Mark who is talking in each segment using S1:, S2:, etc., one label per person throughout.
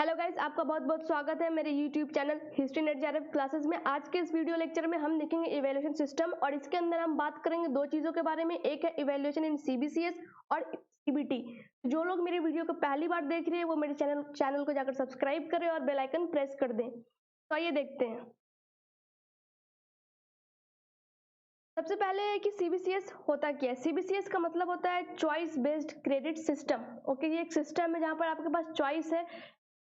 S1: Hello guys, आपका बहुत बहुत स्वागत है मेरे YouTube channel history net JRF classes में। आज के इस वीडियो लेक्चर में हम देखेंगे इवैल्यूएशन सिस्टम और इसके अंदर हम बात करेंगे दो चीज़ों के बारे में। एक है इवैल्यूएशन इन सीबीसीएस और सीबीटी। जो लोग मेरी वीडियो को पहली बार देख रहे हैं वो मेरे चैनल को जाकर सब्सक्राइब करें और बेल आइकन प्रेस कर दें। तो आइए देखते हैं। सबसे पहले है कि सीबीसीएस होता क्या है। सीबीसीएस का मतलब होता है choice based credit system. Okay, ये एक सिस्टम है जहाँ पर आपके पास चॉइस है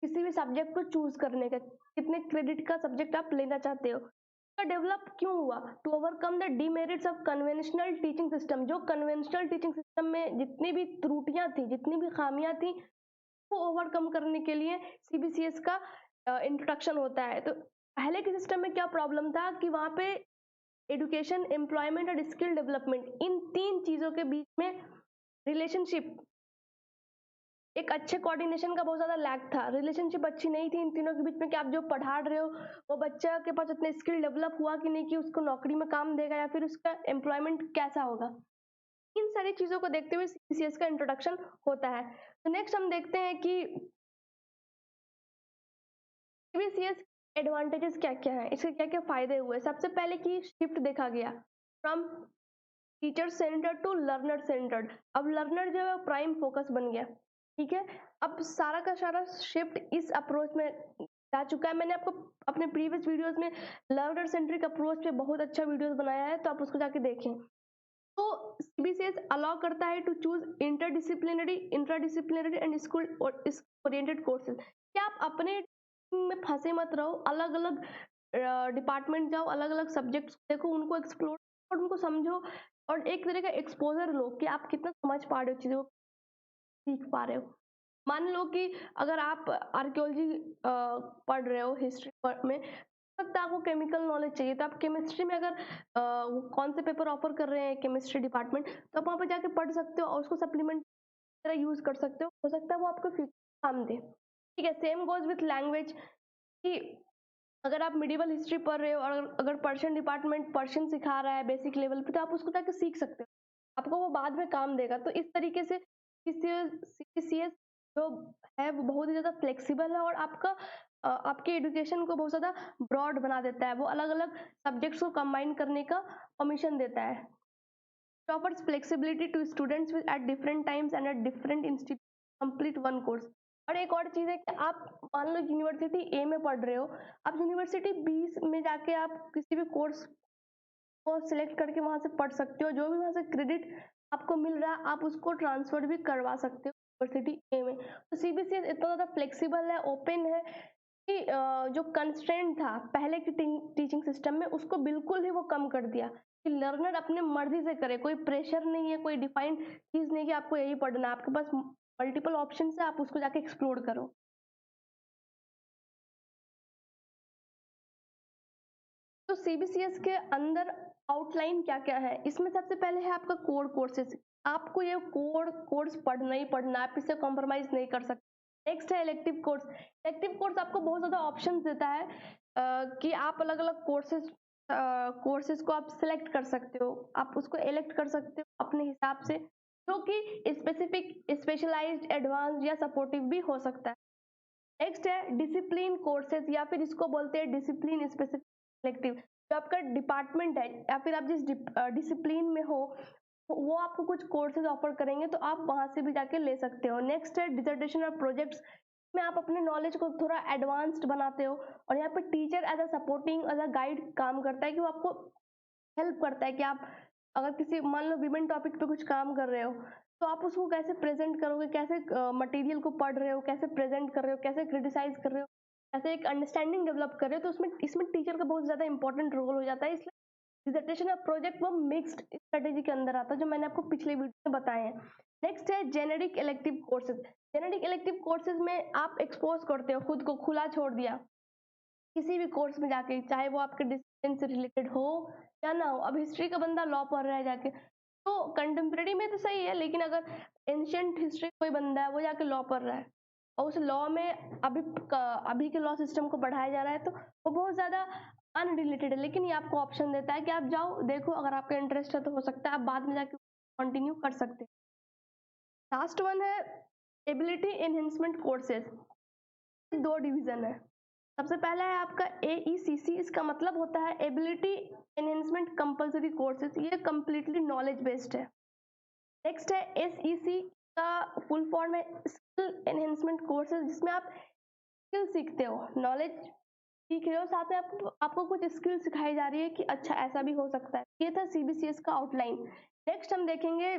S1: किसी भी सब्जेक्ट को चूज करने का, कितने क्रेडिट का सब्जेक्ट आप लेना चाहते हो। का डेवलप क्यों हुआ? To overcome the demerits of conventional teaching system. जो कन्वेंशनल टीचिंग सिस्टम में जितनी भी त्रुटियां थी, जितनी भी खामियां थी, वो ओवरकम करने के लिए सीबीसीएस का इंट्रोडक्शन होता है। तो पहले के सिस्टम में क्या प्रॉब्लम था कि वहां पे एजुकेशन, एम्प्लॉयमेंट और स्किल डेवलपमेंट, इन तीन चीजों के बीच में रिलेशनशिप, एक अच्छे कोऑर्डिनेशन का बहुत ज्यादा लैक था। रिलेशनशिप अच्छी नहीं थी इन तीनों के बीच में कि आप जो पढ़ा रहे हो वो बच्चा के पास इतने स्किल डेवलप हुआ कि नहीं कि उसको नौकरी में काम देगा या फिर उसका एम्प्लॉयमेंट कैसा होगा। इन सारी चीजों को देखते हुए सीबीसीएस का इंट्रोडक्शन होता है। तो नेक्स्ट हम देखते हैं कि सीबीसीएस एडवांटेजेस क्या क्या है, इसके क्या क्या फायदे हुए। सबसे पहले की शिफ्ट देखा गया from teacher centred to learner centred. अब लर्नर जो है प्राइम फोकस बन गया। ठीक है, अब सारा का सारा शिफ्ट इस अप्रोच में जा चुका है। मैंने आपको अपने प्रीवियस वीडियोस में लर्नर सेंट्रिक अप्रोच पे बहुत अच्छा वीडियोस बनाया है, तो आप उसको जाके देखें। तो सीबीसीएस अलाउ करता है to choose interdisciplinary, intradisciplinary and school oriented courses. क्या आप अपने में फंसे मत रहो, अलग अलग डिपार्टमेंट जाओ, अलग अलग सब्जेक्ट्स देखो, उनको एक्सप्लोर और उनको समझो और एक तरह का एक्सपोजर लो कि आप कितना समझ पा रहे हो, चीज़ों को सीख पा रहे हो। मान लो कि अगर आप आर्कियोलॉजी पढ़ रहे हो, हिस्ट्री में सकता है आपको केमिकल नॉलेज चाहिए, तो आप केमिस्ट्री में अगर कौन से पेपर ऑफर कर रहे हैं केमिस्ट्री डिपार्टमेंट, तो आप वहाँ पर जाके पढ़ सकते हो और उसको सप्लीमेंट तरह यूज कर सकते हो सकता है वो आपको फ्यूचर काम दे। ठीक है, सेम गोज विथ लैंग्वेज कि अगर आप मिडिवल हिस्ट्री पढ़ रहे हो और अगर पर्शियन डिपार्टमेंट पर्शियन सिखा रहा है बेसिक लेवल पे, तो आप उसको जाके सीख सकते हो, आपको वो बाद में काम देगा। तो इस तरीके से सीबीसीएस जो है वो बहुत ही ज़्यादा फ्लेक्सिबल है और आपके एजुकेशन को बहुत ज़्यादा ब्रॉड बना देता है। वो अलग अलग सब्जेक्ट्स को कंबाइन करने का परमिशन देता है। offers flexibility to students with at different times and at different institutes complete one course। और एक और चीज़ है कि आप मान लो यूनिवर्सिटी ए में पढ़ रहे हो, आप यूनिवर्सिटी बी में जाके आप किसी भी कोर्स को सिलेक्ट करके वहां से पढ़ सकते हो। जो भी वहां से क्रेडिट आपको मिल रहा है आप उसको ट्रांसफर भी करवा सकते हो यूनिवर्सिटी ए में। तो सीबीसीएस इतना ज़्यादा फ्लेक्सिबल है, ओपन है कि जो कंस्ट्रेंट था पहले की टीचिंग सिस्टम में, उसको बिल्कुल ही वो कम कर दिया कि लर्नर अपने मर्जी से करे। कोई प्रेशर नहीं है, कोई डिफाइंड चीज नहीं कि आपको यही पढ़ना है। आपके पास मल्टीपल ऑप्शन है, आप उसको जाके एक्सप्लोर करो। तो सीबीसीएस के अंदर आउटलाइन क्या क्या है, इसमें सबसे पहले है आपका कोर कोर्सेज। आपको ये कोर कोर्स पढ़ना ही पढ़ना, आप इससे कॉम्प्रोमाइज नहीं कर सकते। नेक्स्ट है इलेक्टिव कोर्स। इलेक्टिव कोर्स आपको बहुत ज्यादा ऑप्शन देता है कि आप अलग अलग कोर्सेज को आप सिलेक्ट कर सकते हो, आप उसको एलेक्ट कर सकते हो अपने हिसाब से, जो कि स्पेसिफिक, स्पेशलाइज्ड, एडवांस या सपोर्टिव भी हो सकता है। नेक्स्ट है डिसिप्लिन कोर्सेज, या फिर इसको बोलते हैं डिसिप्लिन स्पेसिफिक सिलेक्टिव। जो आपका डिपार्टमेंट है या फिर आप जिस डिसिप्लिन में हो वो आपको कुछ कोर्सेज ऑफर करेंगे, तो आप वहां से भी जाके ले सकते हो। नेक्स्ट है डिसर्टेशन और प्रोजेक्ट्स में आप अपने नॉलेज को थोड़ा एडवांस्ड बनाते हो और यहाँ पे teacher as a supporting, as a guide काम करता है कि वो आपको हेल्प करता है कि आप अगर किसी मान लो विमेन टॉपिक पे कुछ काम कर रहे हो, तो आप उसको कैसे प्रेजेंट करोगे, कैसे मटेरियल को पढ़ रहे हो, कैसे प्रेजेंट कर रहे हो, कैसे क्रिटिसाइज कर रहे हो, कैसे एक अंडरस्टैंडिंग डेवलप कर रहे हो। तो उसमें इसमें टीचर का बहुत ज्यादा इंपॉर्टेंट रोल हो जाता है। इसलिए डिसर्टेशन और प्रोजेक्ट वो मिक्स्ड स्ट्रेटेजी के अंदर आता है, जो मैंने आपको पिछले वीडियो में बताए हैं। नेक्स्ट है generic elective courses. Generic elective courses में आप एक्सपोज करते हो खुद को, खुला छोड़ दिया किसी भी कोर्स में जाके, चाहे वो आपके डिसिप्लिन से रिलेटेड हो या ना हो। अब हिस्ट्री का बंदा लॉ पढ़ रहा है जाके, तो कंटेम्प्रेरी में तो सही है, लेकिन अगर एंशियंट हिस्ट्री कोई बंदा है वो जाके लॉ पढ़ रहा है और उस लॉ में अभी के लॉ सिस्टम को बढ़ाया जा रहा है, तो वो बहुत ज्यादा अनरिलेटेड है। लेकिन ये आपको ऑप्शन देता है कि आप जाओ देखो, अगर आपका इंटरेस्ट है तो हो सकता है आप बाद में जाके कंटिन्यू कर सकते हैं। लास्ट वन है एबिलिटी एनहेंसमेंट कोर्सेज। दो डिवीजन है। सबसे पहला है आपका AECC, इसका मतलब होता है एबिलिटी एनहेंसमेंट कंपलसरी कोर्सेज, ये कंप्लीटली नॉलेज बेस्ड है। नेक्स्ट है SEC, का फुल फॉर्म है स्किल एनहेंसमेंट कोर्सेज, जिसमें आप स्किल सीखते हो, नॉलेज सीख रहे हो, साथ में आपको कुछ स्किल सिखाई जा रही है कि अच्छा ऐसा भी हो सकता है। ये था CBCS का आउटलाइन। नेक्स्ट हम देखेंगे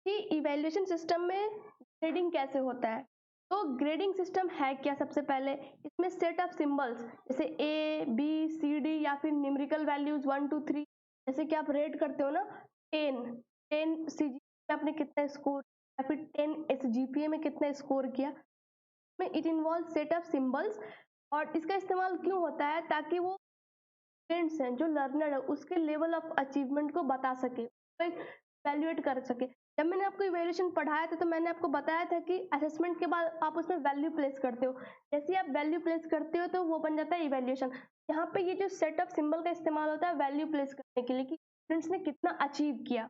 S1: कि इवैल्यूएशन सिस्टम में ग्रेडिंग कैसे होता है। तो ग्रेडिंग सिस्टम है क्या, सबसे पहले इसमें सेट ऑफ सिंबल्स जैसे ABCD या फिर न्यूमेरिकल वैल्यूज 1 2 3, जैसे कि आप रेट करते हो ना 10 CGPA में आपने कितना स्कोर या फिर 10 SGPA में कितना स्कोर किया, में it involve set of symbols. और इसका इस्तेमाल क्यों होता है, ताकि वो स्टूडेंट्स हैं जो लर्नर है उसके लेवल ऑफ अचीवमेंट को बता सके, तो इवैल्यूएट कर सके। जब मैंने आपको इवैल्यूएशन पढ़ाया था तो मैंने आपको बताया था कि असेसमेंट के बाद आप उसमें वैल्यू प्लेस करते हो, जैसे आप वैल्यू प्लेस करते हो तो वो बन जाता है इवैल्यूएशन। यहाँ पे ये जो सेट ऑफ सिंबल का इस्तेमाल होता है वैल्यू प्लेस करने के लिए कि स्टूडेंट्स ने कितना अचीव किया।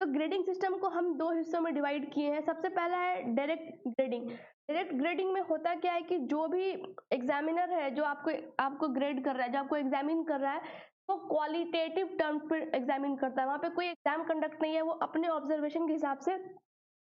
S1: तो ग्रेडिंग सिस्टम को हम दो हिस्सों में डिवाइड किए हैं। सबसे पहला है डायरेक्ट ग्रेडिंग। डायरेक्ट ग्रेडिंग में होता क्या है कि जो भी एग्जामिनर है जो आपको ग्रेड कर रहा है, जो आपको एग्जामिन कर रहा है, वो क्वालिटेटिव टर्म पर एग्जामिन करता है। वहाँ पे कोई एग्जाम कंडक्ट नहीं है, वो अपने ऑब्जर्वेशन के हिसाब से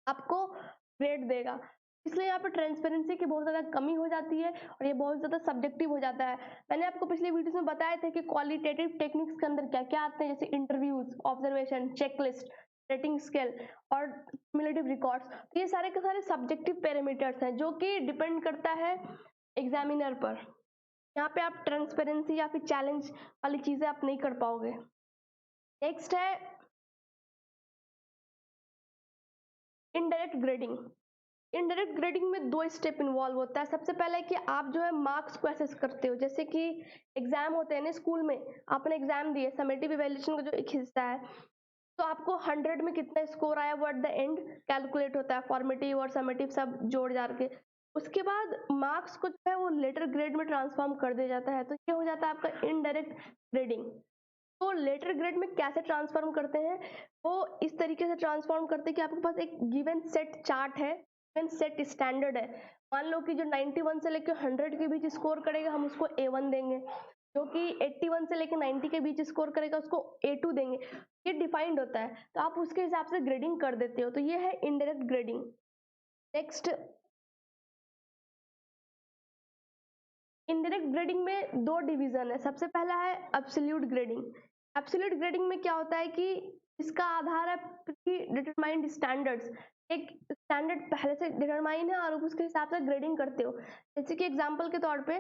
S1: आपको ग्रेड देगा। इसलिए यहाँ पे ट्रांसपेरेंसी की बहुत ज़्यादा कमी हो जाती है और ये बहुत ज़्यादा सब्जेक्टिव हो जाता है। मैंने आपको पिछले वीडियोस में बताया था कि क्वालिटेटिव टेक्निक्स के अंदर क्या क्या आते हैं, जैसे interviews, observation, checklist, rating scale और क्यूमुलेटिव रिकॉर्ड्स। तो ये सारे के सारे सब्जेक्टिव पैरामीटर्स हैं जो कि डिपेंड करता है एग्जामिनर पर। यहाँ पे आप ट्रांसपेरेंसी या फिर चैलेंज वाली चीज़ें आप नहीं कर पाओगे। नेक्स्ट है इनडायरेक्ट ग्रेडिंग। इनडायरेक्ट ग्रेडिंग में दो स्टेप इन्वॉल्व होता है। सबसे पहले कि आप जो है मार्क्स को असेस करते हो, जैसे कि एग्जाम होते हैं ना स्कूल में, आपने एग्जाम दिए, समेटिव इवैल्यूएशन का जो एक हिस्सा है, तो आपको 100 में कितना स्कोर आया वो एट द एंड कैलकुलेट होता है, फॉर्मेटिव और समेटिव सब जोड़ जाड़ के। उसके बाद मार्क्स को जो है वो लेटर ग्रेड में ट्रांसफॉर्म कर दिया जाता है, तो ये हो जाता है आपका इनडायरेक्ट ग्रेडिंग। तो लेटर ग्रेड में कैसे ट्रांसफॉर्म करते हैं, वो इस तरीके से ट्रांसफॉर्म करते हैं कि आपके पास एक गिवन सेट चार्ट है, गिवन सेट स्टैंडर्ड है। मान लो कि जो 91 से लेकर 100 के बीच स्कोर करेगा हम उसको A1 देंगे, जो कि 81 से लेकर 90 के बीच स्कोर करेगा उसको A2 देंगे। ये डिफाइंड होता है, तो आप उसके हिसाब से ग्रेडिंग कर देते हो, तो ये है indirect grading. Next, indirect grading में दो डिवीजन है। सबसे पहला है एब्सोल्यूट ग्रेडिंग। एब्सोल्यूट ग्रेडिंग में क्या होता है कि इसका आधार है प्री डिटरमाइंड स्टैंडर्ड्स। एक स्टैंडर्ड पहले से डिटरमाइन है और उसके हिसाब से ग्रेडिंग करते हो। जैसे कि एग्जांपल के तौर पे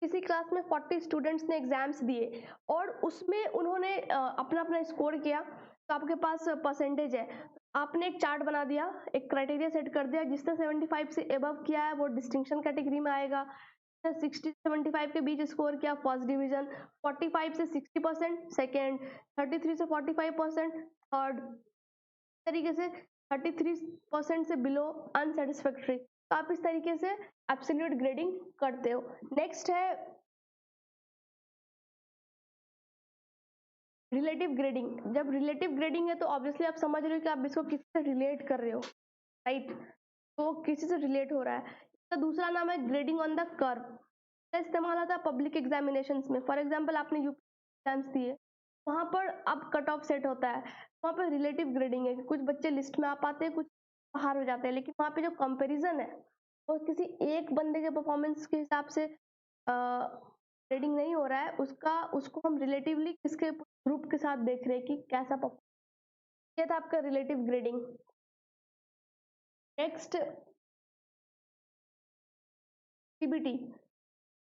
S1: किसी क्लास में 40 स्टूडेंट्स ने एग्जाम्स दिए और उसमें उन्होंने अपना अपना स्कोर किया, तो आपके पास परसेंटेज है। आपने एक चार्ट बना दिया, एक क्राइटेरिया सेट कर दिया, जिसने 75 से एबव किया है वो डिस्टिंक्शन कैटेगरी में आएगा, 60 से 75 के बीच स्कोर किया फर्स्ट डिवीजन, 45 से 60% सेकेंड, 33 से 45% थर्ड, तरीके से 33% से बिलो अनसेटिस्फैक्ट्री। तो आप इस तरीके से एब्सोल्यूट ग्रेडिंग करते हो। नेक्स्ट है रिलेटिव ग्रेडिंग। जब रिलेटिव ग्रेडिंग है तो ऑब्वियसली आप समझ रहे हो कि आप इसको किसी से रिलेट कर रहे हो, राइट, तो किसी से रिलेट हो रहा है। इसका दूसरा नाम है ग्रेडिंग ऑन द कर्व। इसका इस्तेमाल होता है पब्लिक एग्जामिनेशंस में। फॉर एग्जांपल आपने यूपी एग्जाम्स दिए, वहाँ पर अब कट ऑफ सेट होता है, वहाँ पर रिलेटिव ग्रेडिंग है कि कुछ बच्चे लिस्ट में आ पाते हैं, कुछ बाहर हो जाते हैं, लेकिन वहाँ पे जो कंपैरिजन है वो किसी एक बंदे के परफॉर्मेंस के हिसाब से ग्रेडिंग नहीं हो रहा है, उसको हम रिलेटिवली किसके ग्रुप के साथ देख रहे हैं कि कैसा परफॉर्मेंस। ये था आपका रिलेटिव ग्रेडिंग। नेक्स्ट CBT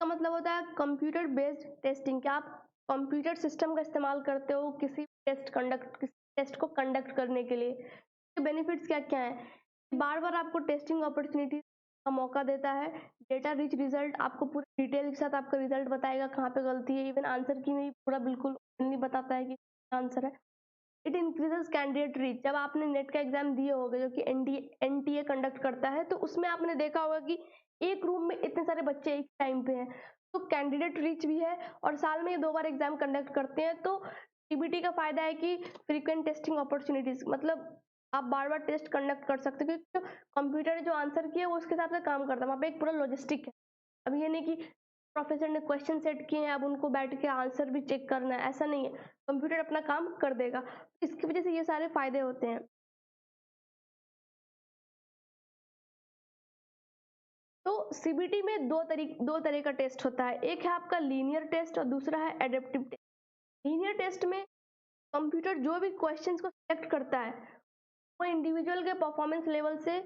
S1: का मतलब होता है कंप्यूटर बेस्ड टेस्टिंग। क्या आप कंप्यूटर सिस्टम का इस्तेमाल करते हो किसी टेस्ट को कंडक्ट करने के लिए। इसके बेनिफिट्स क्या क्या हैं, बार बार आपको टेस्टिंग अपॉर्चुनिटी का मौका देता है, डेटा रिच रिजल्ट, आपको पूरी डिटेल के साथ आपका रिजल्ट बताएगा कहाँ पे गलती है, इवन आंसर की भी पूरा बिल्कुल नहीं बताता है कि आंसर है। It increases candidate reach. जब आपने नेट का एग्जाम दिए होगे जो कि NTA कंडक्ट करता है, तो उसमें आपने देखा होगा कि एक रूम में इतने सारे बच्चे एक टाइम पे हैं, तो कैंडिडेट रीच भी है, और साल में ये 2 बार एग्जाम कंडक्ट करते हैं। तो CBT का फायदा है कि फ्रीक्वेंट टेस्टिंग अपॉर्चुनिटीज, मतलब आप बार बार टेस्ट कंडक्ट कर सकते हो, क्योंकि कंप्यूटर ने जो आंसर किया वो उसके हिसाब से काम करता है, वहाँ पे एक पूरा लॉजिस्टिक है। अब ये नहीं कि प्रोफेसर ने क्वेश्चन सेट किए हैं अब उनको बैठ के आंसर भी चेक करना है, ऐसा नहीं है, कंप्यूटर अपना काम कर देगा। इसकी वजह से ये सारे फायदे होते हैं। तो सीबीटी में दो तरह का टेस्ट होता है, एक है आपका लीनियर टेस्ट और दूसरा है एडेप्टिव टेस्ट। लीनियर टेस्ट में कंप्यूटर जो भी क्वेश्चंस को सिलेक्ट करता है वो इंडिविजुअल के परफॉर्मेंस लेवल से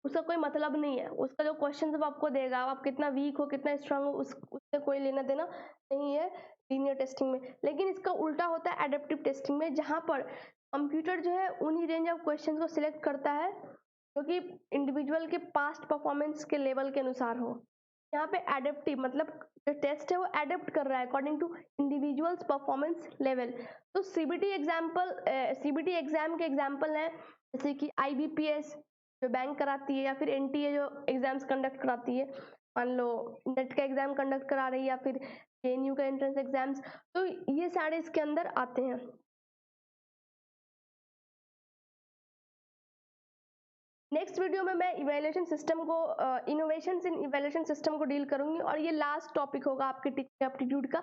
S1: उसका कोई मतलब नहीं है। उसका जो क्वेश्चन वो आपको देगा, आप कितना वीक हो कितना स्ट्रांग हो उससे कोई लेना देना नहीं है लीनियर टेस्टिंग में। लेकिन इसका उल्टा होता है एडेप्टिव टेस्टिंग में, जहाँ पर कंप्यूटर जो है उन्हीं रेंज ऑफ क्वेश्चन को सिलेक्ट करता है जो कि इंडिविजुअल के पास्ट परफॉर्मेंस के लेवल के अनुसार हो। यहाँ पे एडेप्टिव मतलब जो टेस्ट है वो एडेप्ट कर रहा है according to individuals performance level. तो सीबीटी एग्जाम के एग्जाम्पल हैं जैसे कि आईबीपीएस जो बैंक कराती है, या फिर एनटीए जो एग्जाम्स कंडक्ट कराती है, मान लो नेट का एग्जाम कंडक्ट करा रही है, या फिर जेएनयू का एंट्रेंस एग्जाम्स, तो ये सारे इसके अंदर आते हैं। नेक्स्ट वीडियो में मैं इवैल्यूएशन सिस्टम को इनोवेशंस इन इवैल्यूएशन सिस्टम को डील करूंगी, और ये लास्ट टॉपिक होगा आपके टीचिंग एप्टीट्यूड का।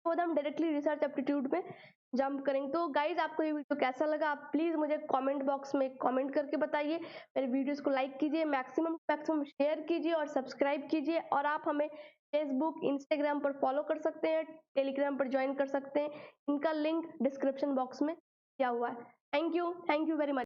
S1: तो हम डायरेक्टली रिसर्च एप्टीट्यूड में जंप करेंगे। तो गाइज आपको ये वीडियो कैसा लगा आप प्लीज मुझे कमेंट बॉक्स में कमेंट करके बताइए। मेरे वीडियोस को लाइक कीजिए, मैक्सिमम शेयर कीजिए और सब्सक्राइब कीजिए। और आप हमें फेसबुक इंस्टाग्राम पर फॉलो कर सकते हैं, टेलीग्राम पर ज्वाइन कर सकते हैं, इनका लिंक डिस्क्रिप्शन बॉक्स में दिया हुआ है। Thank you very much.